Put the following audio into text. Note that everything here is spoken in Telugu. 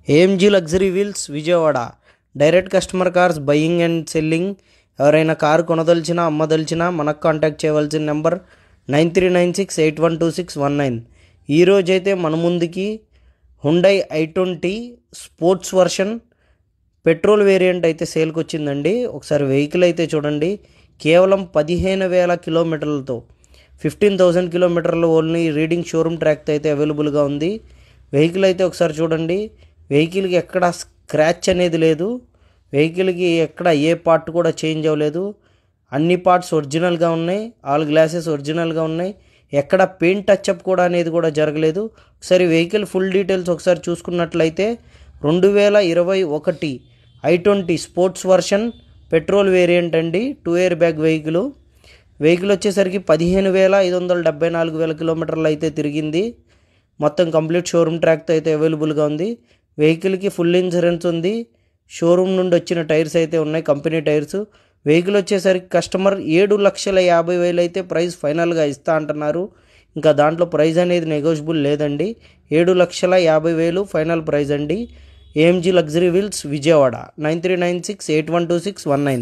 AMG luxury wheels Vijayawada. Direct customer cars buying and selling. ఎవరైనా కారు కొనదలిచినా అమ్మదలిచినా మనకు కాంటాక్ట్ చేయవలసిన నెంబర్ 9396812619. ఈరోజైతే మన ముందుకి Hyundai i20 sports version petrol variant అయితే సేల్కి వచ్చిందండి. ఒకసారి వెహికల్ అయితే చూడండి. కేవలం 15,000 కిలోమీటర్లతో 15,000 కిలోమీటర్ల ఓన్లీ రీడింగ్ షోరూమ్ ట్రాక్తో అయితే అవైలబుల్గా ఉంది. వెహికల్ అయితే ఒకసారి చూడండి. వెహికల్కి ఎక్కడ స్క్రాచ్ అనేది లేదు. వెహికల్కి ఎక్కడ ఏ పార్ట్ కూడా చేంజ్ అవ్వలేదు. అన్ని పార్ట్స్ ఒరిజినల్గా ఉన్నాయి. ఆల్ గ్లాసెస్ ఒరిజినల్గా ఉన్నాయి. ఎక్కడ పెయింట్ టచ్అప్ కూడా అనేది కూడా జరగలేదు. ఒకసారి వెహికల్ ఫుల్ డీటెయిల్స్ ఒకసారి చూసుకున్నట్లయితే 2021 i20 sports version petrol variant అండి. 2 ఇయర్ బ్యాగ్ వెహికల్ వచ్చేసరికి 15,574 కిలోమీటర్లు అయితే తిరిగింది. మొత్తం కంప్లీట్ షోరూమ్ ట్రాక్తో అయితే అవైలబుల్గా ఉంది. వెహికల్కి ఫుల్ ఇన్సూరెన్స్ ఉంది. షోరూమ్ నుండి వచ్చిన టైర్స్ అయితే ఉన్నాయి, కంపెనీ టైర్స్. వెహికల్ వచ్చేసరికి కస్టమర్ 7,50,000 అయితే ప్రైస్ ఫైనల్గా ఇస్తా అంటున్నారు. ఇంకా దాంట్లో ప్రైస్ అనేది నెగోషియబుల్ లేదండి. 7,50,000 ఫైనల్ ప్రైస్ అండి. AMG luxury wheels Vijayawada. 9396812619.